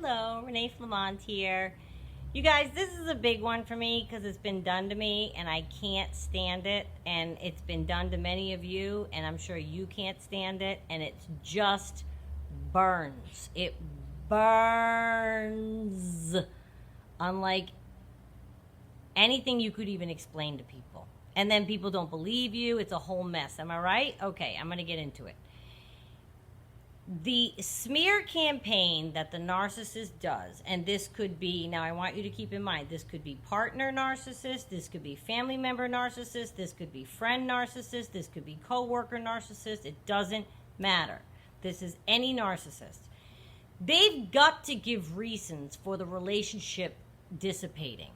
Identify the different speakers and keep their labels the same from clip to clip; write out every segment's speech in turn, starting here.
Speaker 1: Hello, Renee Flamont here. You guys, this is a big one for me because it's been done to me and I can't stand it. And it's been done to many of you and I'm sure you can't stand it. And it just burns. It burns. Unlike anything you could even explain to people. And then people don't believe you. It's a whole mess. Am I right? Okay, I'm going to get into it. The smear campaign that the narcissist does, and this could be, now I want you to keep in mind, this could be partner narcissist, this could be family member narcissist, this could be friend narcissist, this could be coworker narcissist, it doesn't matter. This is any narcissist. They've got to give reasons for the relationship dissipating,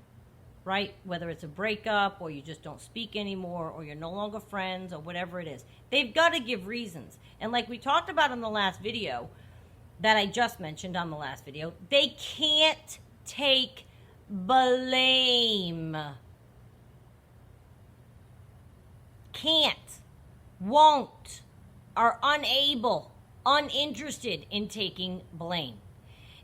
Speaker 1: right? Whether it's a breakup or you just don't speak anymore or you're no longer friends or whatever it is. They've got to give reasons. And like we talked about in the last video that I just mentioned on the last video, they can't take blame. Can't, won't, are unable, uninterested in taking blame.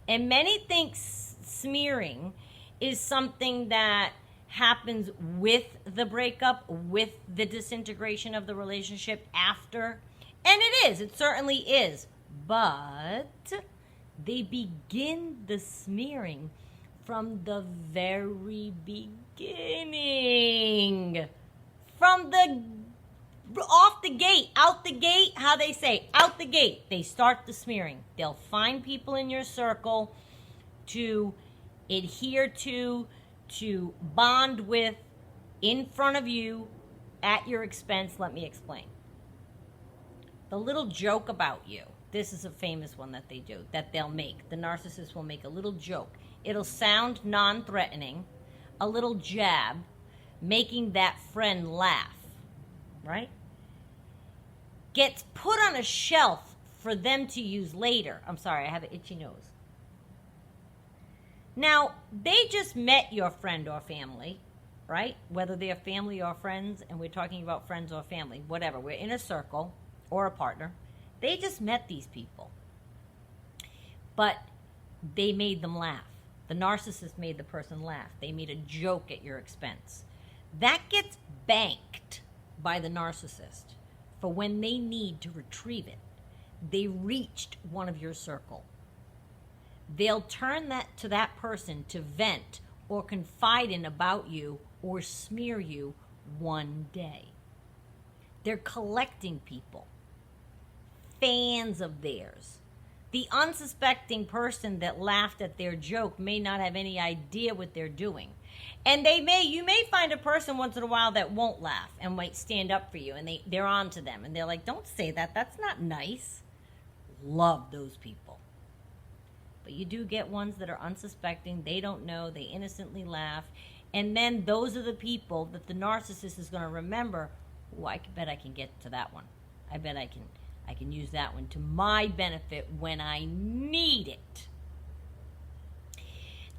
Speaker 1: And many think smearing is something that happens with the breakup, with the disintegration of the relationship after. And it is. It certainly is. But they begin the smearing from the very beginning. From the off the gate, out the gate, how they say, out the gate, they start the smearing. They'll find people in your circle to adhere to bond with, in front of you, at your expense. Let me explain. The little joke about you. This is a famous one that they do, that they'll make. The narcissist will make a little joke. It'll sound non-threatening, a little jab, making that friend laugh, right? Gets put on a shelf for them to use later. I'm sorry, I have an itchy nose. Now, they just met your friend or family, right? Whether they're family or friends, and we're talking about friends or family, whatever. We're in a circle or a partner. They just met these people. But they made them laugh. The narcissist made the person laugh. They made a joke at your expense. That gets banked by the narcissist for when they need to retrieve it. They reached one of your circle. They'll turn that to that person to vent or confide in about you or smear you one day. They're collecting people, fans of theirs. The unsuspecting person that laughed at their joke may not have any idea what they're doing. And you may find a person once in a while that won't laugh and might stand up for you, and they're on to them. And they're like, don't say that. That's not nice. Love those people. But you do get ones that are unsuspecting. They don't know. They innocently laugh. And then those are the people that the narcissist is going to remember. Oh, I bet I can get to that one. I bet I can use that one to my benefit when I need it.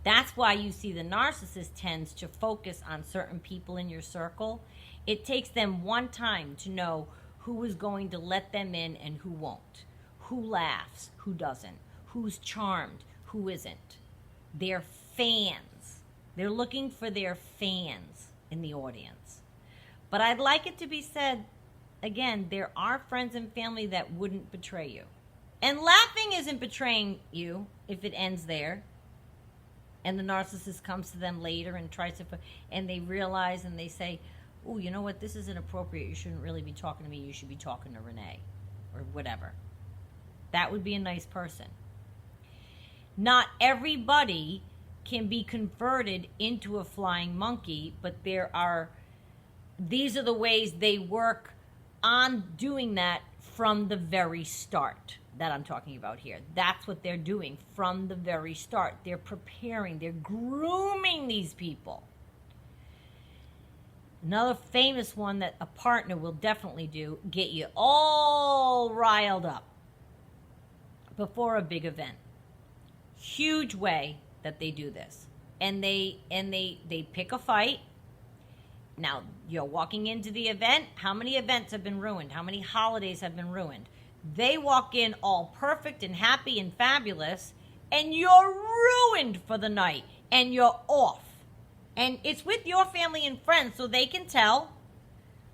Speaker 1: That's why you see the narcissist tends to focus on certain people in your circle. It takes them one time to know who is going to let them in and who won't. Who laughs, who doesn't. Who's charmed, who isn't. They're fans. They're looking for their fans in the audience. But I'd like it to be said, again, there are friends and family that wouldn't betray you. And laughing isn't betraying you if it ends there. And the narcissist comes to them later and tries to, and they realize and they say, oh, you know what, this is inappropriate. You shouldn't really be talking to me. You should be talking to Renee or whatever. That would be a nice person. Not everybody can be converted into a flying monkey, but these are the ways they work on doing that from the very start that I'm talking about here. That's what they're doing from the very start. They're preparing, they're grooming these people. Another famous one that a partner will definitely do, get you all riled up before a big event. Huge way that they do this. And they pick a fight. Now, you're walking into the event. How many events have been ruined? How many holidays have been ruined? They walk in all perfect and happy and fabulous, and you're ruined for the night, and you're off. And it's with your family and friends, so they can tell.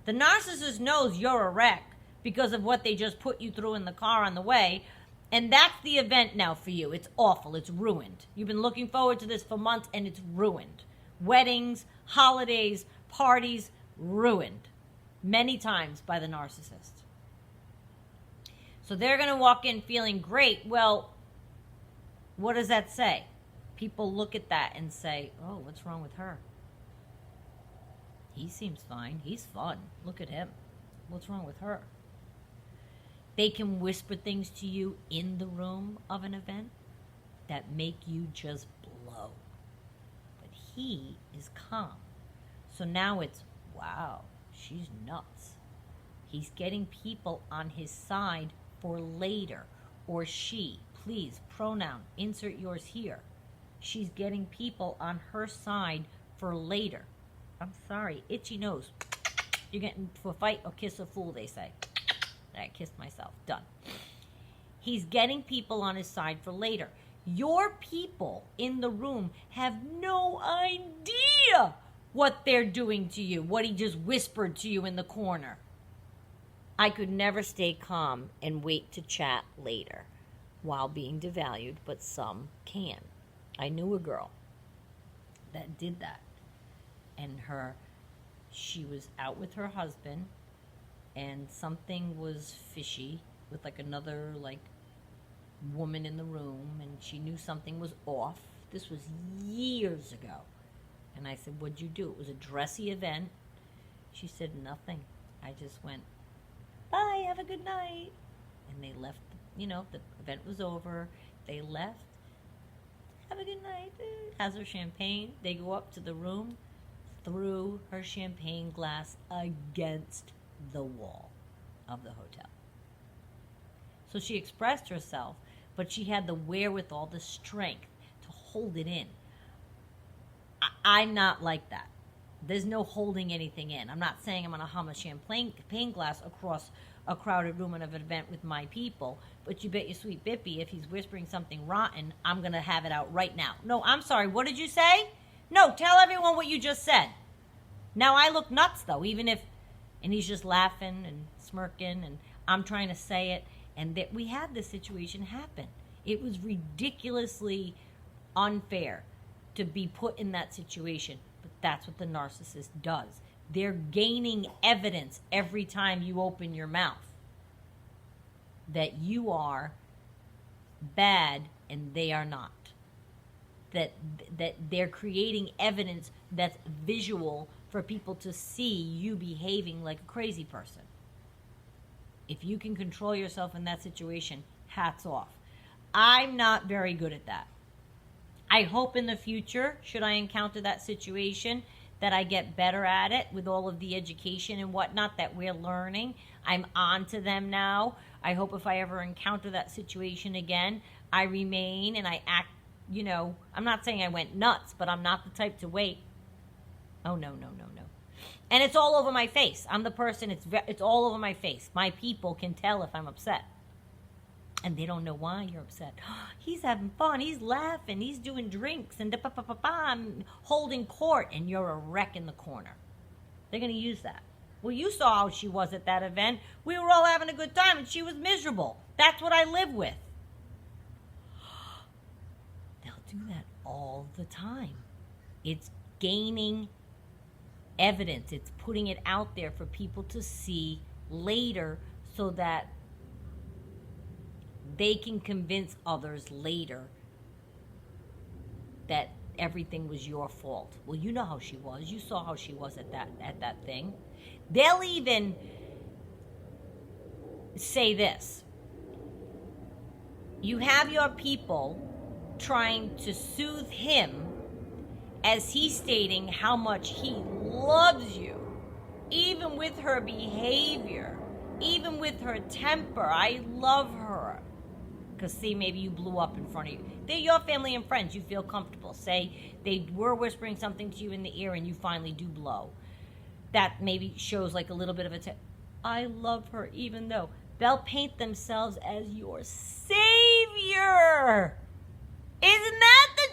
Speaker 1: The narcissist knows you're a wreck because of what they just put you through in the car on the way. And that's the event now for you. It's awful. It's ruined. You've been looking forward to this for months, and it's ruined. Weddings, holidays, parties, ruined. Many times by the narcissist. So they're going to walk in feeling great. Well, what does that say? People look at that and say, oh, what's wrong with her? He seems fine. He's fun. Look at him. What's wrong with her? They can whisper things to you in the room of an event that make you just blow. But he is calm. So now it's, wow, she's nuts. He's getting people on his side for later. Or she, please, pronoun, insert yours here. She's getting people on her side for later. I'm sorry, itchy nose. You're getting to a fight or kiss a fool, they say. I kissed myself. Done. He's getting people on his side for later. Your people in the room have no idea what they're doing to you, what he just whispered to you in the corner. I could never stay calm and wait to chat later while being devalued, but some can. I knew a girl that did that. And she was out with her husband, and something was fishy with another woman in the room, and she knew something was off. This was years ago. And I said, what'd you do? It was a dressy event. She said, nothing. I just went, bye, have a good night. And they left, the event was over. They left. Have a good night. Has her champagne. They go up to the room, threw her champagne glass against the wall of the hotel. So she expressed herself, but she had the wherewithal, the strength to hold it in. I'm not like that. There's no holding anything in. I'm not saying I'm going to hum a champagne glass across a crowded room at an event with my people, but you bet your sweet Bippy, if he's whispering something rotten, I'm going to have it out right now. No, I'm sorry. What did you say? No, tell everyone what you just said. Now I look nuts, though, and he's just laughing and smirking, and I'm trying to say it, and that we had this situation happen. It was ridiculously unfair to be put in that situation, but that's what the narcissist does. They're gaining evidence every time you open your mouth that you are bad and they are not. That they're creating evidence that's visual for people to see you behaving like a crazy person. If you can control yourself in that situation, hats off. I'm not very good at that. I hope in the future, should I encounter that situation, that I get better at it with all of the education and whatnot that we're learning. I'm on to them now. I hope if I ever encounter that situation again, I remain and I act, I'm not saying I went nuts, but I'm not the type to wait. Oh, no. And it's all over my face. I'm the person, it's all over my face. My people can tell if I'm upset. And they don't know why you're upset. He's having fun. He's laughing. He's doing drinks. And I'm holding court. And you're a wreck in the corner. They're going to use that. Well, you saw how she was at that event. We were all having a good time, and she was miserable. That's what I live with. They'll do that all the time. It's gaining evidence. It's putting it out there for people to see later so that they can convince others later that everything was your fault. Well, you know how she was. You saw how she was at that thing. They'll even say this. You have your people trying to soothe him as he's stating how much he loves you, even with her behavior, even with her temper. I love her. Because, see, maybe you blew up in front of you. They're your family and friends. You feel comfortable. Say they were whispering something to you in the ear and you finally do blow. That maybe shows a little bit of I love her, even though they'll paint themselves as your savior.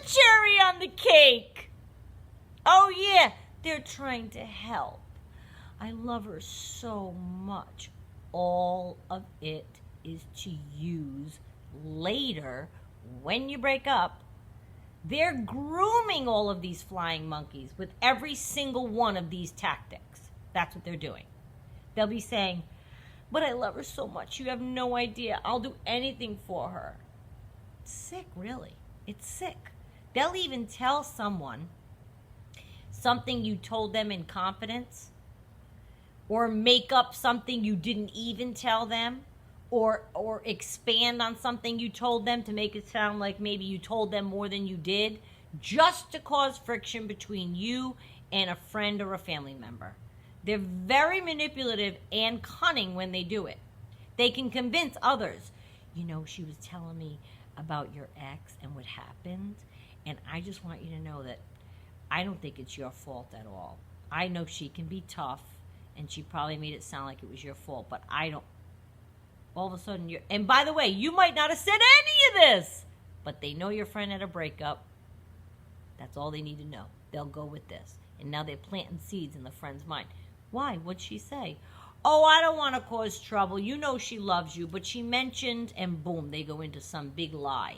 Speaker 1: cherry on the cake. Oh, yeah, they're trying to help. I love her so much. All of it is to use later when you break up. They're grooming all of these flying monkeys with every single one of these tactics. That's what they're doing. They'll be saying, but I love her so much. You have no idea. I'll do anything for her. It's sick, really. It's sick. They'll even tell someone something you told them in confidence, or make up something you didn't even tell them, or expand on something you told them to make it sound like maybe you told them more than you did, just to cause friction between you and a friend or a family member. They're very manipulative and cunning when they do it. They can convince others, you know, she was telling me about your ex and what happened, and I just want you to know that I don't think it's your fault at all. I know she can be tough, and she probably made it sound like it was your fault, but I don't. All of a sudden, and by the way, you might not have said any of this, but they know your friend had a breakup. That's all they need to know. They'll go with this. And now they're planting seeds in the friend's mind. Why? What'd she say? Oh, I don't want to cause trouble. You know she loves you, but she mentioned, and boom, they go into some big lie.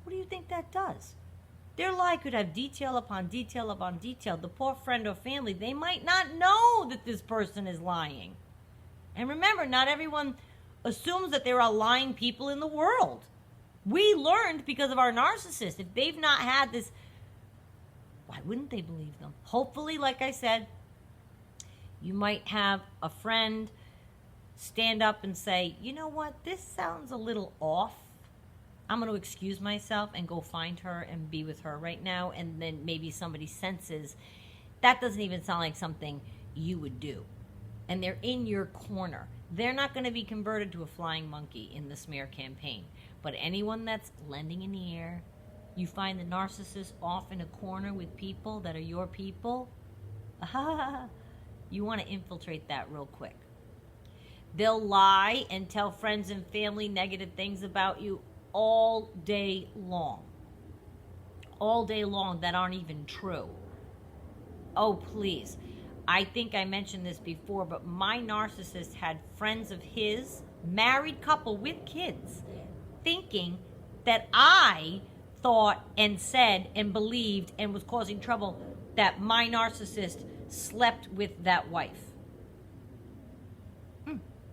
Speaker 1: What do you think that does? Their lie could have detail upon detail upon detail. The poor friend or family, they might not know that this person is lying. And remember, not everyone assumes that there are lying people in the world. We learned because of our narcissist. If they've not had this, why wouldn't they believe them? Hopefully, like I said, you might have a friend stand up and say, you know what, this sounds a little off. I'm going to excuse myself and go find her and be with her right now. And then maybe somebody senses that doesn't even sound like something you would do. And they're in your corner. They're not going to be converted to a flying monkey in the smear campaign. But anyone that's lending an ear, you find the narcissist off in a corner with people that are your people, you want to infiltrate that real quick. They'll lie and tell friends and family negative things about you all day long. All day long that aren't even true. Oh, please. I think I mentioned this before, but my narcissist had friends of his, married couple with kids, thinking that I thought and said and believed and was causing trouble that my narcissist slept with that wife.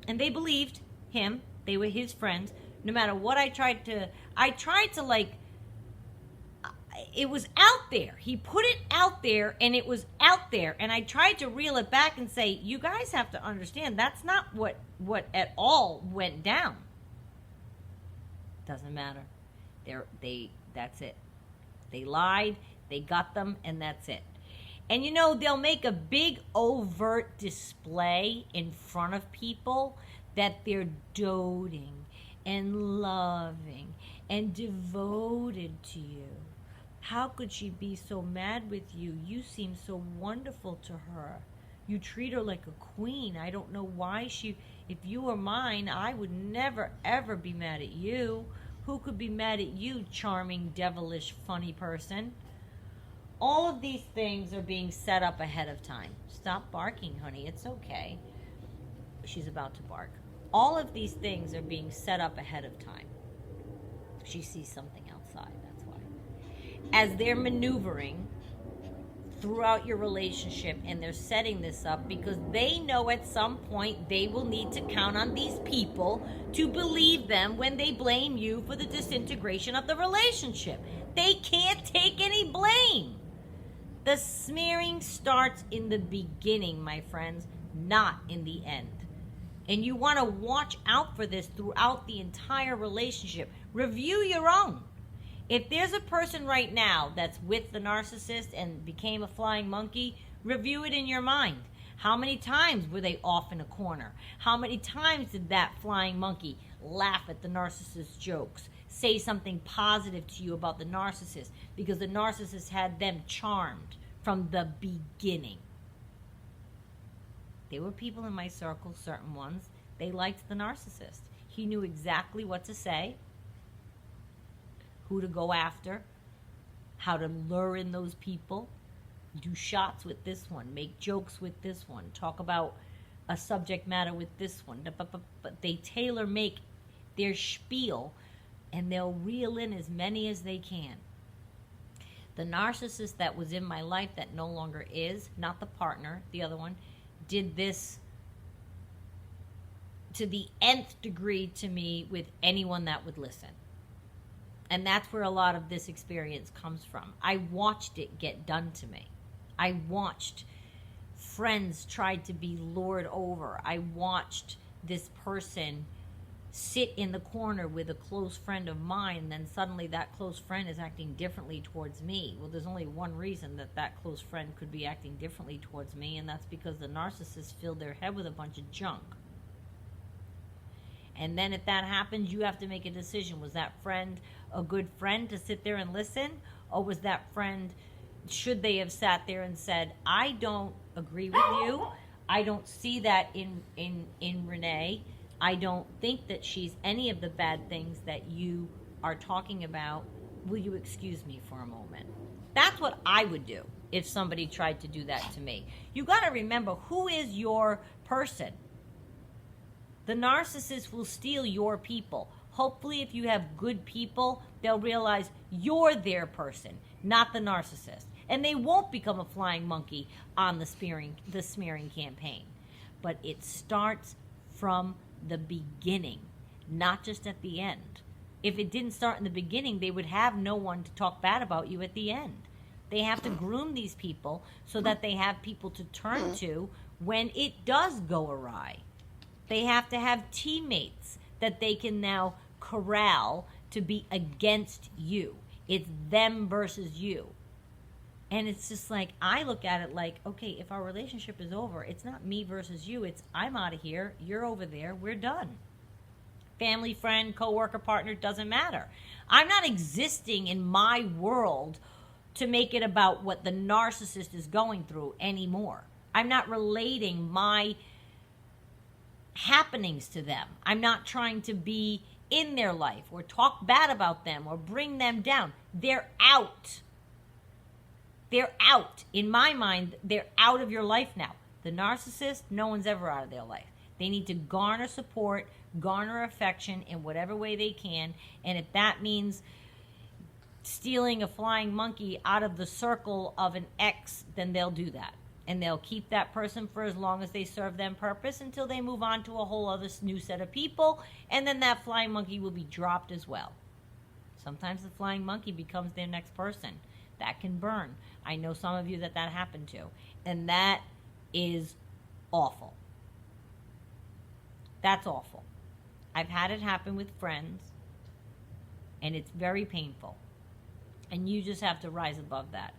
Speaker 1: And they believed him. They were his friends. No matter what I tried to like, it was out there. He put it out there and it was out there. And I tried to reel it back and say, you guys have to understand that's not what at all went down. Doesn't matter. That's it. They lied, they got them, and that's it. And you know, they'll make a big overt display in front of people that they're doting and loving and devoted to you. How could she be so mad with you? You seem so wonderful to her. You treat her like a queen. I don't know why if you were mine, I would never, ever be mad at you. Who could be mad at you, charming, devilish, funny person? All of these things are being set up ahead of time. Stop barking, honey. It's okay. She's about to bark. All of these things are being set up ahead of time. She sees something outside, that's why. As they're maneuvering throughout your relationship, and they're setting this up because they know at some point they will need to count on these people to believe them when they blame you for the disintegration of the relationship. They can't take any blame. The smearing starts in the beginning, my friends, not in the end. And you want to watch out for this throughout the entire relationship. Review your own. If there's a person right now that's with the narcissist and became a flying monkey, review it in your mind. How many times were they off in a corner? How many times did that flying monkey laugh at the narcissist's jokes? Say something positive to you about the narcissist because the narcissist had them charmed from the beginning. There were people in my circle, certain ones, they liked the narcissist. He knew exactly what to say, who to go after, how to lure in those people, do shots with this one, make jokes with this one, talk about a subject matter with this one. But they tailor make their spiel, and they'll reel in as many as they can. The narcissist that was in my life that no longer is, not the partner, the other one, did this to the nth degree to me with anyone that would listen. And that's where a lot of this experience comes from. I watched it get done to me. I watched friends try to be lured over. I watched this person sit in the corner with a close friend of mine, and then suddenly that close friend is acting differently towards me. Well, there's only one reason that that close friend could be acting differently towards me, and that's because the narcissist filled their head with a bunch of junk. And then if that happens, you have to make a decision. Was that friend a good friend to sit there and listen? Or was that friend, should they have sat there and said, I don't agree with you. I don't see that in Renee. I don't think that she's any of the bad things that you are talking about. Will you excuse me for a moment? That's what I would do if somebody tried to do that to me. You got to remember, who is your person? The narcissist will steal your people. Hopefully, if you have good people, they'll realize you're their person, not the narcissist. And they won't become a flying monkey on the smearing campaign. But it starts from the beginning, not just at the end. If it didn't start in the beginning, they would have no one to talk bad about you at the end. They have to groom these people so that they have people to turn to when it does go awry. They have to have teammates that they can now corral to be against you. It's them versus you. And it's just like, I look at it like, okay, if our relationship is over, it's not me versus you. It's I'm out of here, you're over there, we're done. Family, friend, coworker, partner, doesn't matter. I'm not existing in my world to make it about what the narcissist is going through anymore. I'm not relating my happenings to them. I'm not trying to be in their life or talk bad about them or bring them down. They're out. They're out. In my mind, they're out of your life now. The narcissist, no one's ever out of their life. They need to garner support, garner affection in whatever way they can. And if that means stealing a flying monkey out of the circle of an ex, then they'll do that. And they'll keep that person for as long as they serve them purpose until they move on to a whole other new set of people. And then that flying monkey will be dropped as well. Sometimes the flying monkey becomes their next person. That can burn. I know some of you that happened to. And that is awful. That's awful. I've had it happen with friends. And it's very painful. And you just have to rise above that.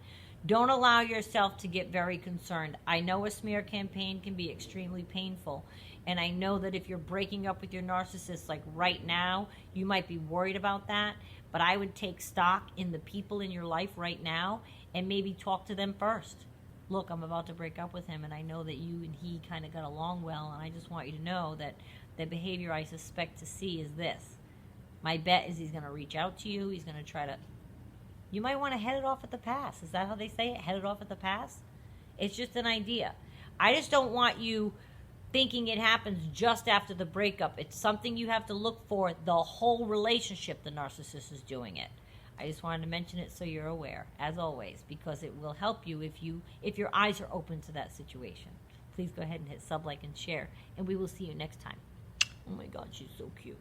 Speaker 1: Don't allow yourself to get very concerned. I know a smear campaign can be extremely painful. And I know that if you're breaking up with your narcissist, like right now, you might be worried about that. But I would take stock in the people in your life right now and maybe talk to them first. Look, I'm about to break up with him, and I know that you and he kind of got along well, and I just want you to know that the behavior I suspect to see is this. My bet is he's going to reach out to you. He's going to try to... You might want to head it off at the pass. Is that how they say it? Head it off at the pass? It's just an idea. I just don't want you thinking it happens just after the breakup. It's something you have to look for the whole relationship the narcissist is doing it. I just wanted to mention it so you're aware, as always, because it will help you if your eyes are open to that situation. Please go ahead and hit sub, like, and share, and we will see you next time. Oh my God, she's so cute.